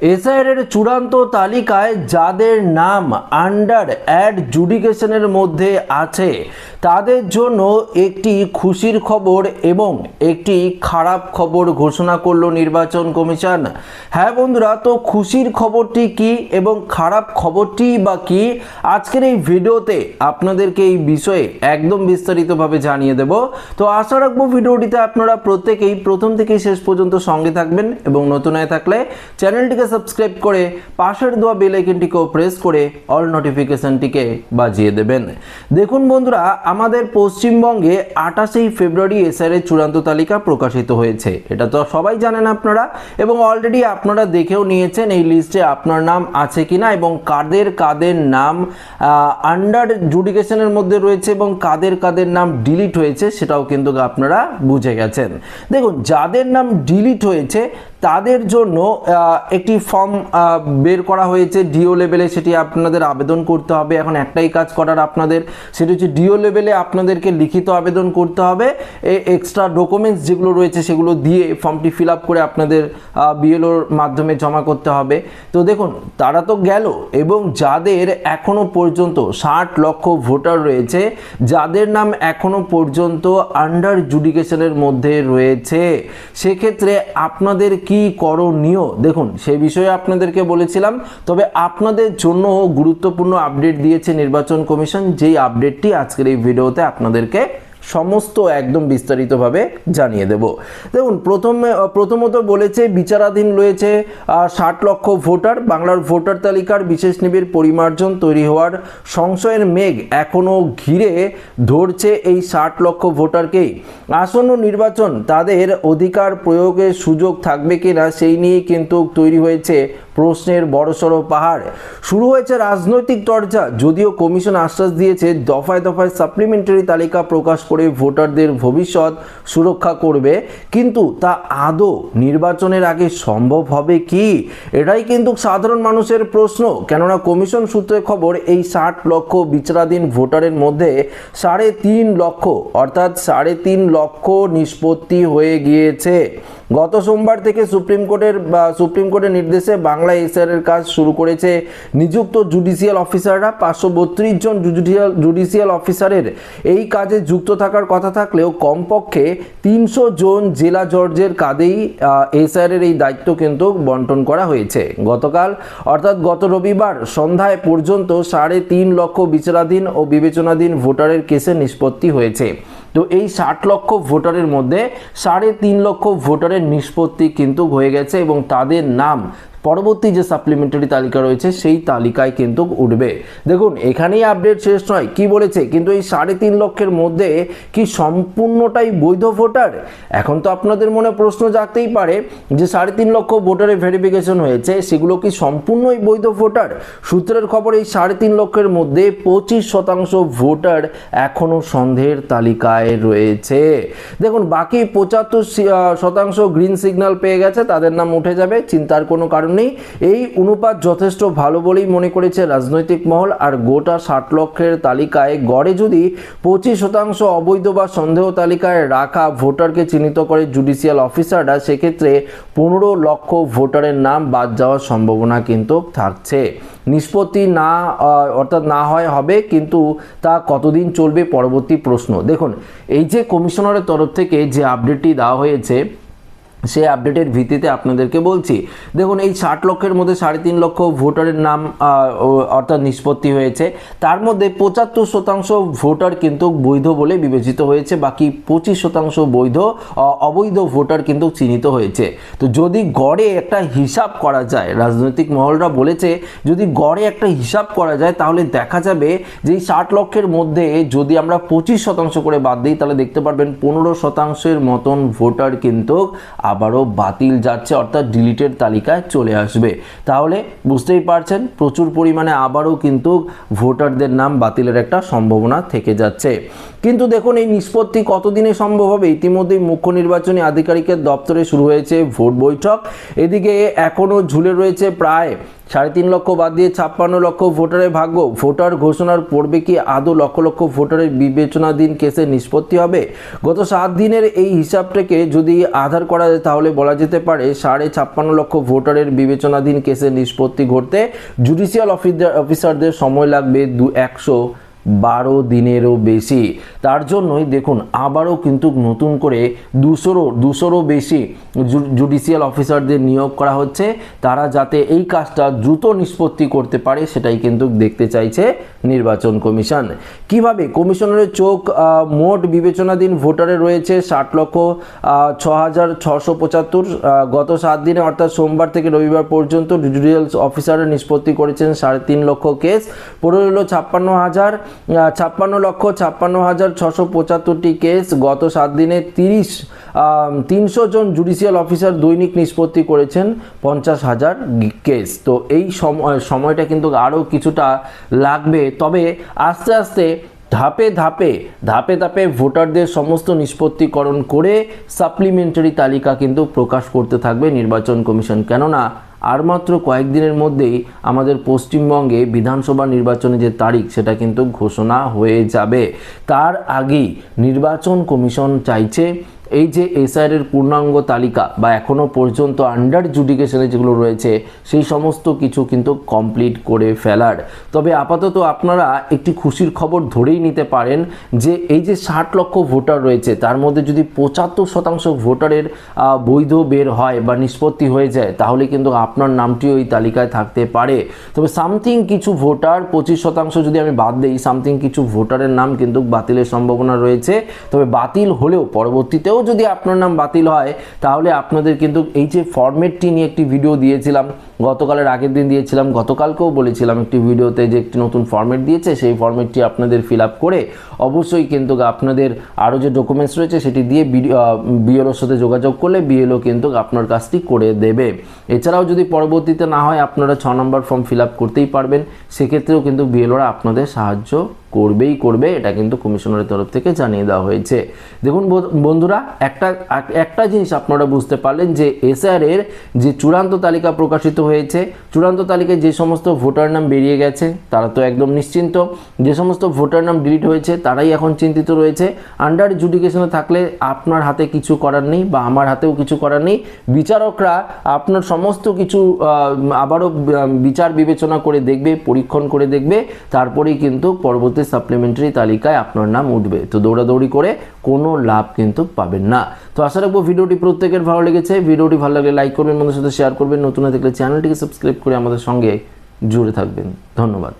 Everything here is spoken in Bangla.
এসআইআর এর চূড়ান্ত তালিকায় যাদের নাম আন্ডার অ্যাডজুডিকেশনের মধ্যে আছে তাদের জন্য একটি খুশির খবর এবং একটি খারাপ খবর ঘোষণা করলো নির্বাচন কমিশন। হ্যাঁ বন্ধুরা, তো খুশির খবরটি কি এবং খারাপ খবরটি বা কি, আজকের এই ভিডিওতে আপনাদেরকে এই বিষয়ে একদম বিস্তারিতভাবে জানিয়ে দেব। তো আশা রাখবো ভিডিওটিতে আপনারা প্রত্যেকেই প্রথম থেকে শেষ পর্যন্ত সঙ্গে থাকবেন এবং নতুন হয়ে থাকলে চ্যানেলটিকে সাবস্ক্রাইব করে পাশের দেওয়া বেল আইকনটিকেও প্রেস করে অল নোটিফিকেশনটিকে বাজিয়ে দেবেন। দেখুন বন্ধুরা, আমাদের পশ্চিমবঙ্গে 28 ফেব্রুয়ারি এসআইআর এর চূড়ান্ত তালিকা প্রকাশিত হয়েছে। এটা তো সবাই জানেন আপনারা, এবং অলরেডি আপনারা দেখেও নিয়েছেন এই লিস্টে আপনার নাম আছে কিনা এবং কাদের কাদের নাম আন্ডার জুডিকেশনের মধ্যে রয়েছে এবং কাদের কাদের নাম ডিলিট হয়েছে সেটাও কিন্তু আপনারা বুঝে গেছেন। দেখুন, যাদের নাম ডিলিট হয়েছে তাদের জন্য একটি ফর্ম বের করা হয়েছে ডিও লেভেলে, সেটি আপনাদের আবেদন করতে হবে। এখন একটাই কাজ করার আপনাদের, সেটি হচ্ছে ডিও লেভেলে আপনাদেরকে লিখিত আবেদন করতে হবে। এক্সট্রা ডকুমেন্টস যেগুলো রয়েছে সেগুলো দিয়ে ফর্মটি ফিল আপ করে আপনাদের বিএলওর মাধ্যমে জমা করতে হবে। তো দেখুন, তারা তো গেল, এবং যাদের এখনো পর্যন্ত 60 লক্ষ ভোটার রয়েছে, যাদের নাম এখনো পর্যন্ত আন্ডার জুডিকেশনের মধ্যে রয়েছে, সেক্ষেত্রে আপনাদের কি করণীয়, দেখুন সেই বিষয়ে আপনাদেরকে বলেছিলাম। তবে আপনাদের জন্য গুরুত্বপূর্ণ আপডেট দিয়েছে নির্বাচন কমিশন, যেই আপডেটটি আজকের এই ভিডিওতে আপনাদেরকে সমস্ত একদম বিস্তারিতভাবে জানিয়ে দেব। দেখুন, প্রথমত বলেছে বিচারাধীন রয়েছে 60 লক্ষ ভোটার। বাংলার ভোটার তালিকার বিশেষ নিবিড় পরিমার্জন তৈরি হওয়ার সংশয়ের মেঘ এখনও ঘিরে ধরছে এই 60 লক্ষ ভোটারকেই। আসন্ন নির্বাচন তাদের অধিকার প্রয়োগের সুযোগ থাকবে কিনা সেই নিয়ে কিন্তু তৈরি হয়েছে প্রশ্নের বড়সড় পাহাড়। শুরু হয়েছে রাজনৈতিক চর্চা, যদিও কমিশন আশ্বাস দিয়েছে দফায় দফায় সাপ্লিমেন্টারি তালিকা প্রকাশ করে ভোটারদের ভবিষ্যৎ সুরক্ষা করবে, কিন্তু তা আদৌ নির্বাচনের আগে সম্ভব হবে কি? এটাই কিন্তু সাধারণ মানুষের প্রশ্ন। কেননা কমিশন সূত্রে খবর, এই 60 লক্ষ বিচারাধীন ভোটারের মধ্যে 3.5 লক্ষ অর্থাৎ 3.5 লক্ষ নিষ্পত্তি হয়ে গিয়েছে। গত সোমবার থেকে সুপ্রিম কোর্টের নির্দেশে বাংলা এসআইআর এর কাজ শুরু করেছে নিযুক্ত জুডিশিয়াল অফিসাররা। 532 জন জুডিশিয়াল অফিসারের এই কাজে যুক্ত থাকার কথা থাকলেও কমপক্ষে 300 জন জেলা জজের কাঁধেই এসআইআর এর এই দায়িত্ব কিন্তু বন্টন করা হয়েছে। গতকাল অর্থাৎ গত রবিবার সন্ধ্যায় পর্যন্ত 3.5 লক্ষ বিচারাধীন ও বিবেচনাধীন ভোটারের কেসে নিষ্পত্তি হয়েছে। তো এই 60 লক্ষ ভোটারের মধ্যে 3.5 লক্ষ ভোটারের নিষ্পত্তি কিন্তু হয়ে গেছে এবং তাদের নাম পরবর্তী যে সাপ্লিমেন্টারি তালিকা রয়েছে সেই তালিকায় কিন্তু উঠবে। দেখুন, এখানেই আপডেট শেষ নয়, কি বলেছে কিন্তু এই 3.5 লক্ষের মধ্যে কি সম্পূর্ণটাই বৈধ ভোটার? এখন তো আপনাদের মনে প্রশ্ন জাগতেই পারে যে 3.5 লক্ষ ভোটারের ভেরিফিকেশন হয়েছে, সেগুলো কি সম্পূর্ণই বৈধ ভোটার? সূত্রের খবর, এই 3.5 লক্ষের মধ্যে 25% ভোটার এখনো সন্দেহের তালিকায় রয়েছে। দেখুন, বাকি 75% গ্রিন সিগন্যাল পেয়ে গেছে, তাদের নাম উঠে যাবে, চিন্তার কোনো কারণ নেই। এই অনুপাত যথেষ্ট ভালো বলেই মনে করেছে রাজনৈতিক মহল। আর গোটা 60 লক্ষের তালিকায় গড়ে যদি 25% অবৈধ বা সন্দেহ তালিকায় রাখা ভোটারকে চিহ্নিত করে জুডিশিয়াল অফিসাররা, সেক্ষেত্রে 15 লক্ষ ভোটারের নাম বাদ যাওয়ার সম্ভাবনা কিন্তু থাকছে। নিষ্পত্তি না হয় হবে, কিন্তু তা কতদিন চলবে পরবর্তী প্রশ্ন। দেখুন, এই যে কমিশনারের তরফ থেকে যে আপডেটটি দেওয়া হয়েছে সেই আপডেটের ভিত্তিতে আপনাদেরকে বলছি। দেখুন, এই 60 লক্ষের মধ্যে 3.5 লক্ষ ভোটারের নাম অর্থাৎ নিষ্পত্তি হয়েছে, তার মধ্যে 75% ভোটার কিন্তু বৈধ বলে বিবেচিত হয়েছে, বাকি 25% অবৈধ ভোটার কিন্তু চিহ্নিত হয়েছে। তো যদি গড়ে একটা হিসাব করা যায়, রাজনৈতিক মহলরা বলেছে যদি গড়ে একটা হিসাব করা যায় তাহলে দেখা যাবে যে এই 60 লক্ষের মধ্যে যদি আমরা 25% করে বাদ দিই তাহলে দেখতে পারবেন 15% মতন ভোটার কিন্তু আবারও বাতিল যাচ্ছে, অর্থাৎ ডিলিটেড তালিকায় চলে আসবে। তাহলে বুঝতেই পারছেন প্রচুর পরিমাণে আবারও কিন্তু ভোটারদের নাম বাতিলের একটা সম্ভাবনা থেকে যাচ্ছে। কিন্তু দেখুন এই নিষ্পত্তি কতদিনে সম্ভব হবে? ইতিমধ্যেই মুখ্য নির্বাচনী আধিকারিকের দপ্তরে শুরু হয়েছে ভোট বৈঠক। এদিকে এখনও ঝুলে রয়েছে প্রায় 3.5 লক্ষ বাদ দিয়ে 56 লক্ষ ভোটারের ভাগ্য। ভোটার ঘোষণার পূর্বে কি আদৌ লক্ষ লক্ষ ভোটারের বিবেচনাধীন কেসের নিষ্পত্তি হবে? গত 7 দিনের এই হিসাবটাকে যদি আধার করা যায় তাহলে বলা যেতে পারে 56.5 লক্ষ ভোটারের বিবেচনাধীন কেসের নিষ্পত্তি ঘটতে জুডিশিয়াল অফিসারদের সময় লাগবে 112 দিনেরও বেশি। তার জন্যই দেখুন আবারও কিন্তু নতুন করে 200রও বেশি জুডিশিয়াল অফিসারদের নিয়োগ করা হচ্ছে, তারা যাতে এই কাজটা দ্রুত নিষ্পত্তি করতে পারে সেটাই কিন্তু দেখতে চাইছে নির্বাচন কমিশন। কিভাবে? কমিশনারের চোখ মোট বিবেচনাধীন ভোটারে রয়েছে 60,06,675। গত 7 দিনে অর্থাৎ সোমবার থেকে রবিবার পর্যন্ত জুডিশিয়াল অফিসাররা নিষ্পত্তি করেছেন 3.5 লক্ষ কেস। পড়ে রইল 56,675,675টি কেস। গত 7 দিনে 300 জন জুডিশিয়াল অফিসার দৈনিক নিষ্পত্তি করেছেন 50,000 কেস। তো এই সময়টা কিন্তু আরও কিছুটা লাগবে, তবে আস্তে আস্তে ধাপে ধাপে ভোটারদের সমস্ত নিষ্পত্তিকরণ করে সাপ্লিমেন্টারি তালিকা কিন্তু প্রকাশ করতে থাকবে নির্বাচন কমিশন। কেননা আর মাত্র কয়েকদিনের মধ্যেই আমাদের পশ্চিমবঙ্গে বিধানসভা নির্বাচনে যে তারিখ সেটা কিন্তু ঘোষণা হয়ে যাবে। তার আগেই নির্বাচন কমিশন চাইছে এই যে এসআইআর পূর্ণাঙ্গ তালিকা বা এখনও পর্যন্ত আন্ডার জুডিকেশনে যেগুলো রয়েছে সেই সমস্ত কিছু কিন্তু কমপ্লিট করে ফেলার। তবে আপাতত আপনারা একটি খুশির খবর ধরেই নিতে পারেন যে এই যে 60 লক্ষ ভোটার রয়েছে তার মধ্যে যদি 75% ভোটারের বৈধ বের হয় বা নিষ্পত্তি হয়ে যায় তাহলে কিন্তু আপনার নামটিও এই তালিকায় থাকতে পারে। তবে সামথিং কিছু ভোটার 25% যদি আমি বাদ দিই, সামথিং কিছু ভোটারের নাম কিন্তু বাতিলের সম্ভাবনা রয়েছে। তবে বাতিল হলেও পরবর্তীতেও যদি আপনার নাম বাতিল হয় তাহলে আপনাদের কিন্তু এই যে ফরম্যাটটি নিয়ে একটি ভিডিও দিয়েছিলাম, গতকালের আগের দিন দিয়েছিলাম, গতকালকেও বলেছিলাম একটি ভিডিওতে যে একটি নতুন ফরম্যাট দিয়েছে, সেই ফরম্যাটটি আপনাদের ফিল আপ করে অবশ্যই কিন্তু আপনাদের আরও যে ডকুমেন্টস রয়েছে সেটি দিয়ে বিএলওর সাথে যোগাযোগ করলে বিএলও কিন্তু আপনার কাজটি করে দেবে। এছাড়াও যদি পরবর্তীতে না হয় আপনারা 6 নম্বর ফর্ম ফিল আপ করতেই পারবেন, সেক্ষেত্রেও কিন্তু বিএলওরা আপনাদের সাহায্য করবে। এটা কিন্তু কমিশনারের তরফ থেকে জানিয়ে দেওয়া হয়েছে। দেখুন বন্ধুরা, একটা জিনিস আপনারা বুঝতে পারলেন যে এসআইআর এর যে চূড়ান্ত তালিকা প্রকাশিত হয়েছে, চূড়ান্ত তালিকায় যে সমস্ত ভোটার নাম বেরিয়ে গেছে তারা তো একদম নিশ্চিন্ত, যে সমস্ত ভোটার নাম ডিলিট হয়েছে তারাই এখন চিন্তিত রয়েছে। আন্ডার জুডিকেশনে থাকলে আপনার হাতে কিছু করার নেই বা আমার হাতেও কিছু করার নেই। বিচারকরা আপনার সমস্ত কিছু আবারও বিচার বিবেচনা করে দেখবে, পরীক্ষণ করে দেখবে, তারপরেই কিন্তু পরবর্তী সাপ্লিমেন্টারি তালিকায় আপনার নাম উঠবে। তো দৌড়াদৌড়ি করে কোনো লাভ কিন্তু পাবেন না। তো আশা রাখবো ভিডিওটি প্রত্যেকের ভালো লেগেছে। ভিডিওটি ভালো লাগলে লাইক করবেন, বন্ধুদের সাথে শেয়ার করবেন, নতুন দেখলে চ্যানেলটিকে সাবস্ক্রাইব করে আমাদের সঙ্গে জুড়ে থাকবেন। ধন্যবাদ।